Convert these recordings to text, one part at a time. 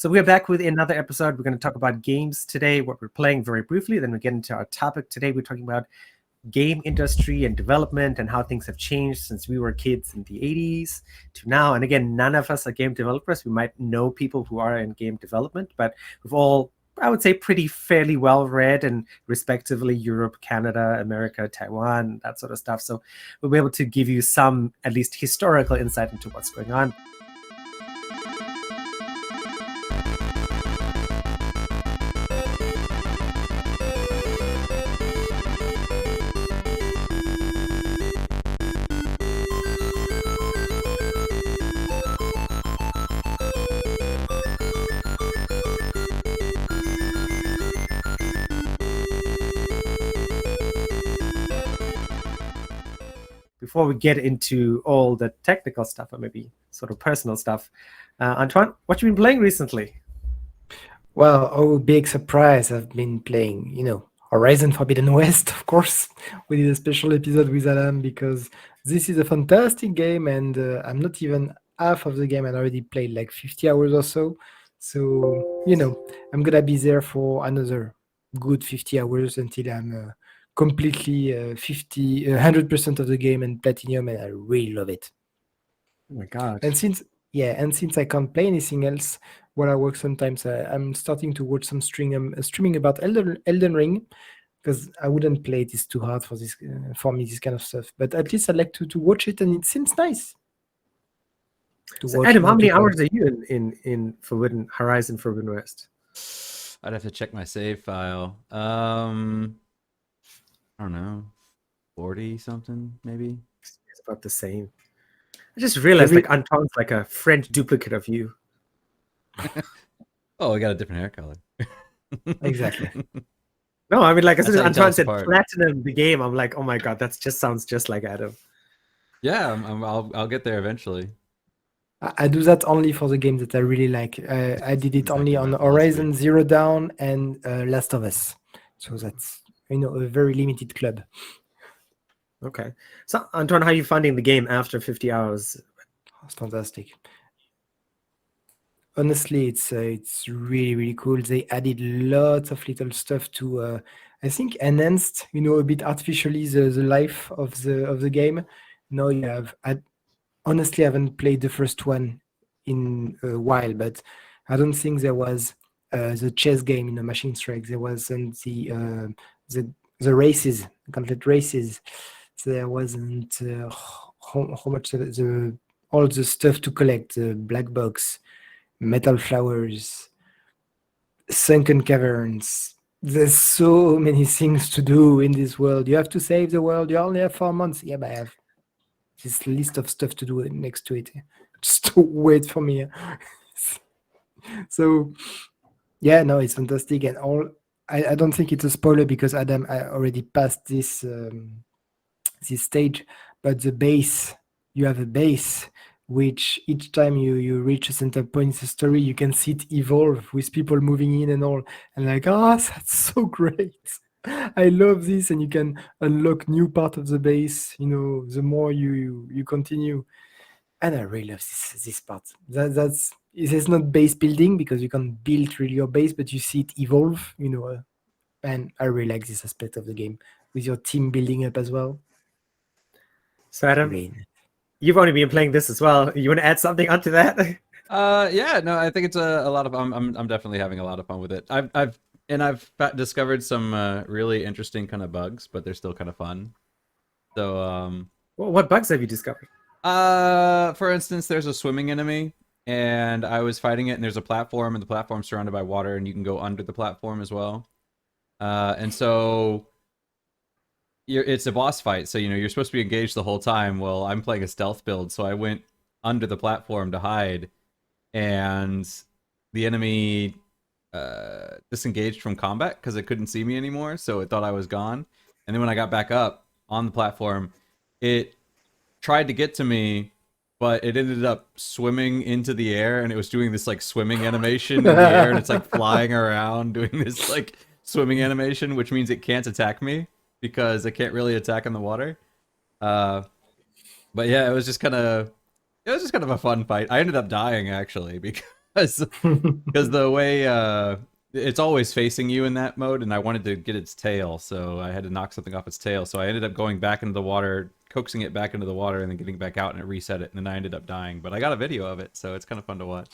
So we're back with another episode. We're going to talk about games today, what we're playing very briefly. Then we get into our topic. Today we're talking about game industry and development and how things have changed since we were kids in the 80s to now. And again, none of us are game developers. We might know people who are in game development, but we've all, I would say, pretty fairly well read and respectively Europe, Canada, America, Taiwan, that sort of stuff. So we'll be able to give you some at least historical insight into what's going on. Before we get into all the technical stuff or maybe sort of personal stuff, Antoine, what you been playing recently? Well, oh, big surprise. I've been playing, Horizon Forbidden West, of course. We did a special episode with Adam because this is a fantastic game and I'm not even half of the game. I already played like 50 hours or so. So, I'm going to be there for another good 50 hours until I'm completely 100% of the game and platinum, and I really love it. Oh my God. And since I can't play anything else while I work, sometimes I'm starting to watch some streaming about Elden Ring, because I wouldn't play it. It's too hard for me, this kind of stuff. But at least I like to watch it, and it seems nice. So Adam, how many hours are you in Horizon Forbidden West? I'd have to check my save file. I don't know, 40 something maybe. It's about the same. I just realized like Antoine's like a French duplicate of you. Oh, I got a different hair color. Exactly. No, I mean, like as soon as Antoine said platinum the game, I'm like, oh my God, that just sounds just like Adam. Yeah, I'll get there eventually. I do that only for the game that I really like. I did it only on Horizon Zero Dawn and Last of Us. So that's a very limited club. Okay. So Antoine, how are you finding the game after 50 hours? It's fantastic. Honestly, it's really, really cool. They added lots of little stuff to, I think, enhanced, a bit artificially the life of the game. Now you have. Honestly, I haven't played the first one in a while, but I don't think there was the chess game in the Machine Strike. There wasn't the races, gauntlet races. There wasn't how much all the stuff to collect, the black box, metal flowers, sunken caverns. There's so many things to do in this world. You have to save the world. You only have 4 months. Yeah, but I have this list of stuff to do next to it. Just wait for me. So, yeah, no, it's fantastic. And I don't think it's a spoiler because Adam, I already passed this stage. But the base, you have a base which each time you reach a center point in the story, you can see it evolve with people moving in and all. And like, that's so great. I love this, and you can unlock new part of the base, the more you continue. And I really love this part. It's not base building because you can't build really your base, but you see it evolve, and I really like this aspect of the game with your team building up as well. So Adam, you've only been playing this as well. You want to add something onto that? Yeah, no, I think it's a lot of. I'm definitely having a lot of fun with it. I've discovered some really interesting kind of bugs, but they're still kind of fun. So, well, what bugs have you discovered? For instance, there's a swimming enemy, and I was fighting it, and there's a platform, and the platform's surrounded by water, and you can go under the platform as well. And so it's a boss fight, so you're supposed to be engaged the whole time. Well, I'm playing a stealth build, so I went under the platform to hide, and the enemy disengaged from combat because it couldn't see me anymore, so it thought I was gone. And then when I got back up on the platform, it tried to get to me, but it ended up swimming into the air, and it was doing this like swimming animation in the air, and it's like flying around doing this like swimming animation, which means it can't attack me because it can't really attack in the water. But yeah, it was just kind of a fun fight. I ended up dying actually because Because the way it's always facing you in that mode, and I wanted to get its tail, so I had to knock something off its tail. So I ended up going back into the water, coaxing it back into the water, and then getting back out, and it reset it, and then I ended up dying. But I got a video of it, so it's kind of fun to watch.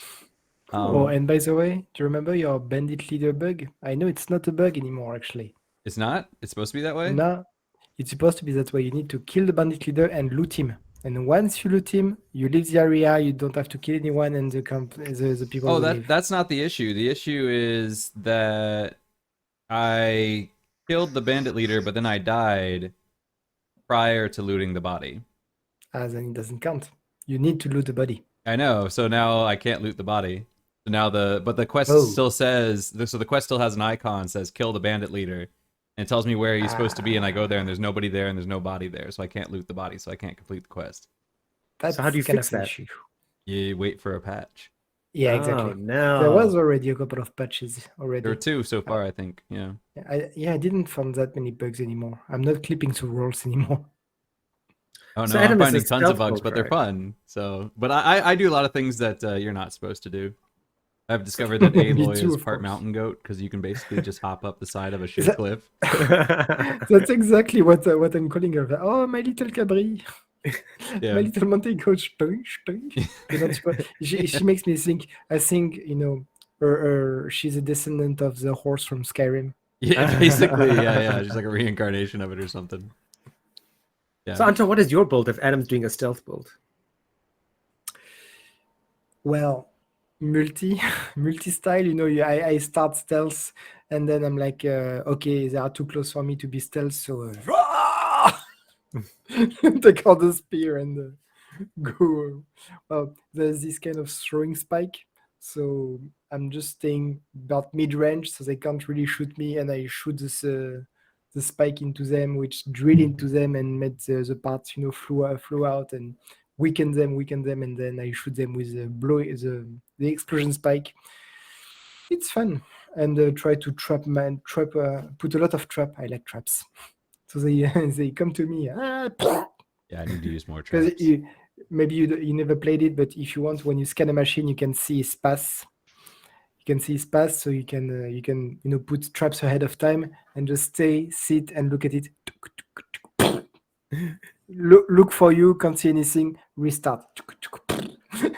Oh, and by the way, do you remember your bandit leader bug? I know it's not a bug anymore, actually. It's not? It's supposed to be that way? No, it's supposed to be that way. You need to kill the bandit leader and loot him. And once you loot him, you leave the area. You don't have to kill anyone, and the people. Oh, will leave. that's not the issue. The issue is that I killed the bandit leader, but then I died prior to looting the body. Then it doesn't count. You need to loot the body. I know. So now I can't loot the body. So now the quest still says, so the quest still has an icon says kill the bandit leader, and it tells me where he's supposed to be, and I go there and there's nobody there and there's no body there, so I can't loot the body, so I can't complete the quest. That's So how do you kind fix of an that? issue. You wait for a patch. Yeah, Oh, exactly. no. There was already a couple of patches already. There were 2 so far, I think. Yeah. I didn't find that many bugs anymore. I'm not clipping through rolls anymore. Oh no, So I'm Adam is a finding tons of stealth bugs, build, but they're right? fun. So, but I do a lot of things that you're not supposed to do. I've discovered that Me Aloy too, is of part course. mountain goat because you can basically just hop up the side of a sheer that- cliff. That's exactly what I'm calling her. Oh, my little cabri. Yeah. My little mountain goat. She makes me think. I think she's a descendant of the horse from Skyrim. Yeah, basically, yeah. She's like a reincarnation of it or something. Yeah. So, Anton, what is your build if Adam's doing a stealth build? Well, multi style. I start stealth, and then I'm like, okay, they are too close for me to be stealth, so take out the spear and go. Well, there's this kind of throwing spike, so I'm just staying about mid-range, so they can't really shoot me, and I shoot this the spike into them, which drill into them and make the parts flow out and weaken them, and then I shoot them with the explosion spike. It's fun, and try to put a lot of trap. I like traps, so they they come to me. Yeah, I need to use more Because traps. maybe you never played it, but if you want, when you scan a machine, you can see his pass. You can see his pass, so you can put traps ahead of time and just sit and look at it. Look for you, can't see anything, restart.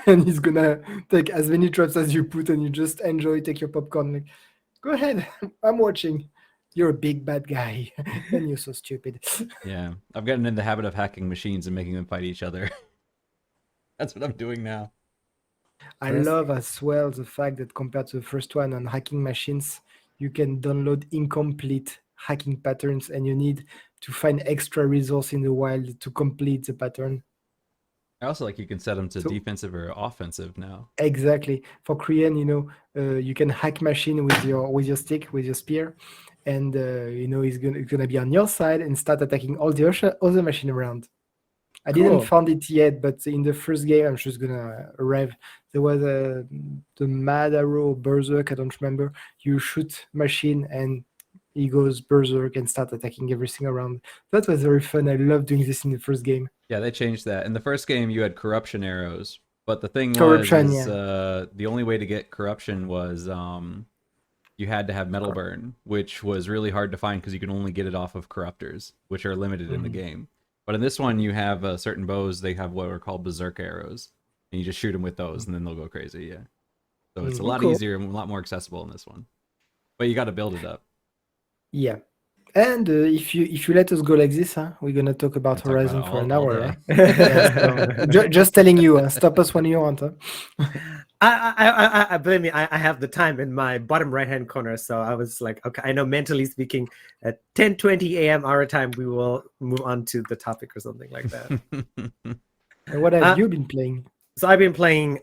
And he's gonna take as many traps as you put, and you just enjoy, take your popcorn. Like, go ahead, I'm watching. You're a big bad guy, and you're so stupid. Yeah, I've gotten in the habit of hacking machines and making them fight each other. That's what I'm doing now. I love as well the fact that compared to the first one on hacking machines, you can download incomplete hacking patterns, and you need to find extra resource in the wild to complete the pattern. I also like you can set them to So- defensive or offensive now. Exactly. For Korean, you can hack machine with your stick, with your spear, and it's gonna be on your side and start attacking all the other machine around. I Cool. didn't find it yet, but in the first game, I'm just gonna arrive. There was the Mad Arrow Berserk. I don't remember. You shoot machine and he goes berserk and start attacking everything around. That was very fun. I love doing this in the first game. Yeah, they changed that. In the first game, you had corruption arrows, but the thing Corruption, was, the only way to get corruption was you had to have metal burn, which was really hard to find because you can only get it off of corruptors, which are limited in the game. But in this one, you have certain bows. They have what are called berserk arrows, and you just shoot them with those, and then they'll go crazy. Yeah, so it's a lot Cool. easier and a lot more accessible in this one. But you got to build it up. Yeah. And if you let us go like this, we're gonna talk about We'll talk Horizon about for an all hour. day. Yeah, so, just telling you, stop us when you want. I believe me, I have the time in my bottom right hand corner, so I was like, okay, I know mentally speaking, at 10:20 a.m. our time, we will move on to the topic or something like that. And what have you been playing? So I've been playing.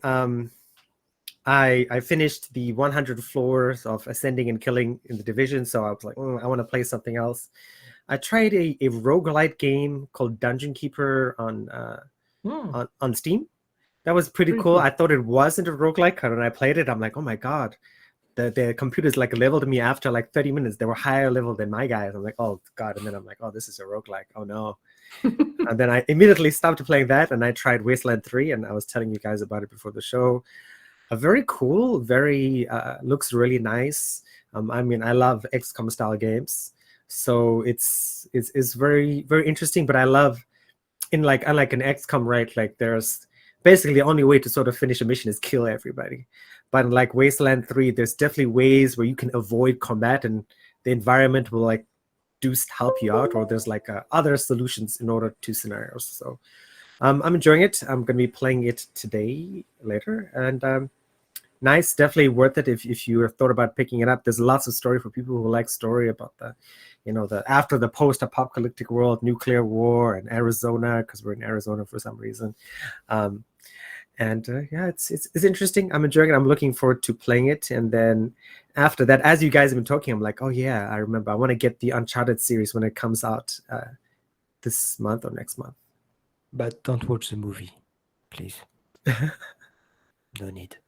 I finished the 100 floors of ascending and killing in the division, so I was like, I want to play something else. I tried a roguelite game called Dungeon Keeper on Steam. That was pretty cool. I thought it wasn't a roguelike, and when I played it, I'm like, oh my god, the computers like leveled me after like 30 minutes. They were higher level than my guys. I'm like, oh god, and then I'm like, oh, this is a roguelike. Oh no. And then I immediately stopped playing that, and I tried Wasteland 3, and I was telling you guys about it before the show. A very cool, very looks really nice. I mean, I love XCOM style games, so it's very very interesting. But I love unlike an XCOM, right? Like there's basically the only way to sort of finish a mission is kill everybody. But in like Wasteland 3, there's definitely ways where you can avoid combat and the environment will like help you out, or there's like other solutions in order to scenarios. So I'm enjoying it. I'm going to be playing it today later, and nice, definitely worth it if you have thought about picking it up. There's lots of story for people who like story about the after the post-apocalyptic world, nuclear war, and Arizona, because we're in Arizona for some reason. And yeah, it's interesting. I'm enjoying it. I'm looking forward to playing it. And then after that, as you guys have been talking, I'm like, oh yeah, I remember. I want to get the Uncharted series when it comes out this month or next month. But don't watch the movie, please. No need.